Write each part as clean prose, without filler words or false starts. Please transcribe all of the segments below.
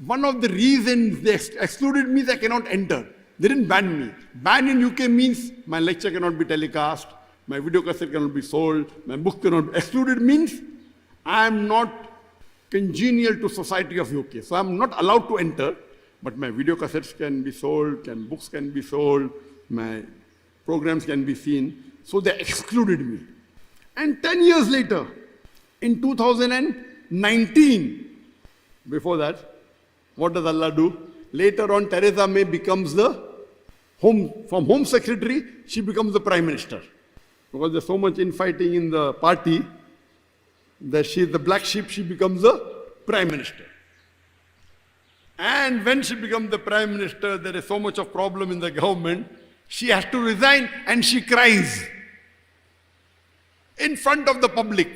one of the reasons they excluded me is I cannot enter. They didn't ban me. Ban in UK means my lecture cannot be telecast, my video cassette cannot be sold, my book cannot be. Excluded means I am not congenial to society of UK. So I am not allowed to enter, but my video cassettes can be sold, books can be sold, my programs can be seen. So they excluded me. And 10 years later, in 2019, before that, what does Allah do? Later on, Theresa May becomes from Home Secretary, she becomes the Prime Minister. Because there's so much infighting in the party, that she is the black sheep, she becomes the Prime Minister. And when she becomes the Prime Minister, there is so much of problem in the government, she has to resign and she cries in front of the public.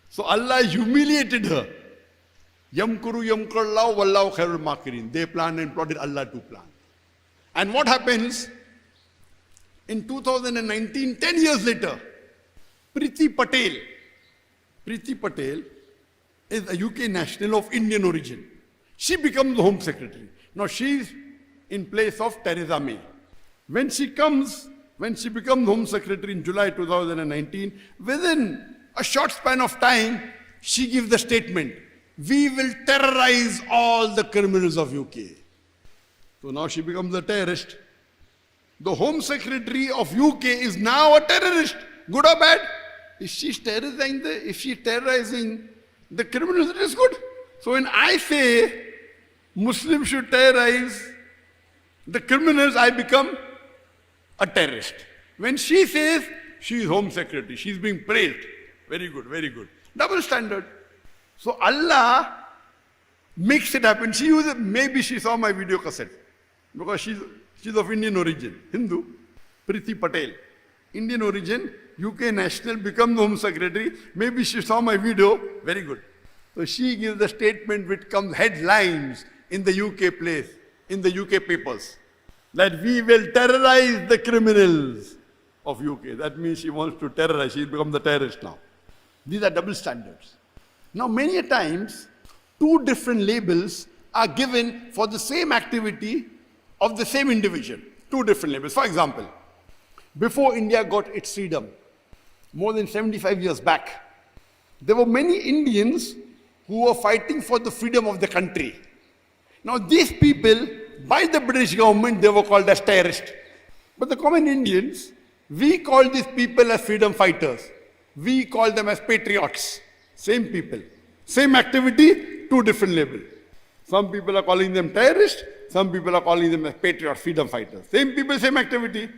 So Allah humiliated her. Yamkuru yamkurallahu wallahu khairul makirin. They planned and plotted, Allah to plan. And what happens? In 2019, 10 years later, Priti Patel is a UK national of Indian origin. She becomes the Home Secretary. Now she is in place of Theresa May. When she becomes Home Secretary in July 2019, within a short span of time, she gives the statement, we will terrorize all the criminals of UK. So now she becomes a terrorist. The Home Secretary of UK is now a terrorist. Good or bad? If she's terrorizing the criminals, it is good. So when I say Muslims should terrorize the criminals, I become a terrorist. When she says she is Home Secretary, she is being praised. Very good, very good. Double standard. So Allah makes it happen. Maybe she saw my video cassette because she's of Indian origin, Hindu, Priti Patel. Indian origin, UK national, becomes Home Secretary. Maybe she saw my video. Very good. So she gives the statement which comes headlines in the UK papers, that we will terrorize the criminals of UK. That means she wants to terrorize. She's become the terrorist now. These are double standards. Now, many a times, two different labels are given for the same activity of the same individual. Two different labels. For example, before India got its freedom, more than 75 years back, there were many Indians who were fighting for the freedom of the country. Now, these people, by the British government, they were called as terrorists. But the common Indians, we call these people as freedom fighters. We call them as patriots. Same people. Same activity, two different labels. Some people are calling them terrorists, some people are calling them as patriots, freedom fighters. Same people, same activity.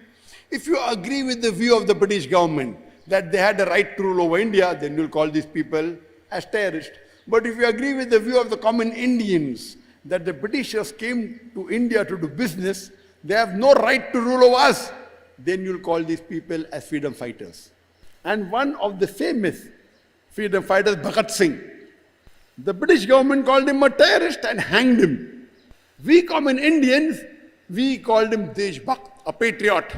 If you agree with the view of the British government that they had a right to rule over India, then you'll call these people as terrorists. But if you agree with the view of the common Indians that the Britishers came to India to do business, they have no right to rule over us, then you'll call these people as freedom fighters. And one of the famous freedom fighters, Bhagat Singh, the British government called him a terrorist and hanged him. We common Indians, we called him Deshbhakt, a patriot,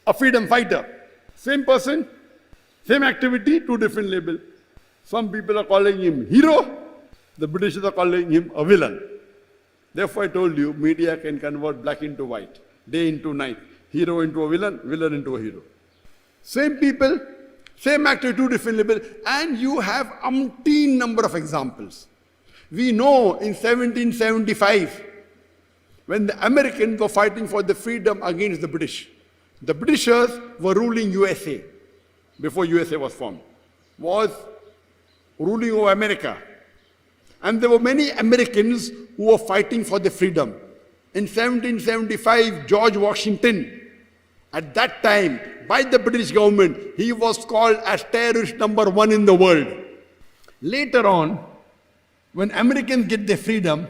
a freedom fighter. Same person, same activity, two different labels. Some people are calling him hero, the Britishers are calling him a villain. Therefore I told you, media can convert black into white, day into night, hero into a villain, villain into a hero. Same people, same actor, two different labels, and you have umpteen number of examples. We know in 1775, when the Americans were fighting for the freedom against the British, the Britishers were ruling USA, before USA was formed, was ruling over America. And there were many Americans who were fighting for the freedom. In 1775, George Washington, at that time, by the British government, he was called as terrorist number one in the world. Later on, when Americans get their freedom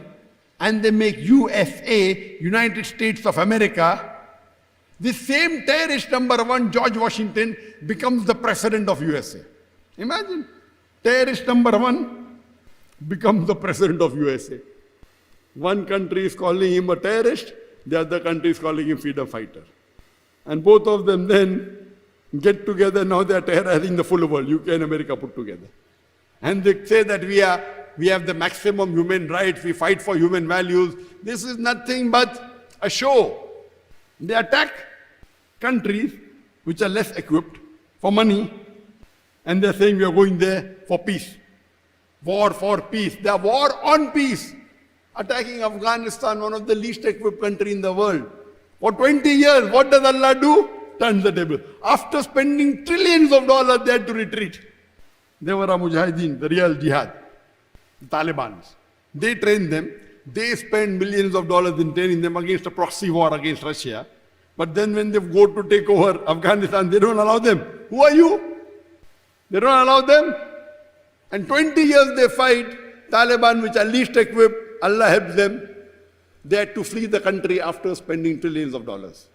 and they make USA, United States of America, the same terrorist number one, George Washington, becomes the president of USA. Imagine, terrorist number one becomes the president of USA. One country is calling him a terrorist, the other country is calling him freedom fighter. And both of them then get together, now they are terrorizing the full world, UK and America put together. And they say that we are we have the maximum human rights, we fight for human values. This is nothing but a show. They attack countries which are less equipped for money, and they're saying we are going there for peace. War for peace. They are war on peace. Attacking Afghanistan, one of the least equipped country in the world. For 20 years, what does Allah do? Turns the table. After spending trillions of dollars, they had to retreat. They were a mujahideen, the real jihad. The Taliban. They trained them. They spend millions of dollars in training them against a proxy war against Russia. But then when they go to take over Afghanistan, they don't allow them. Who are you? They don't allow them. And 20 years they fight. Taliban, which are least equipped, Allah helps them. They had to flee the country after spending trillions of dollars.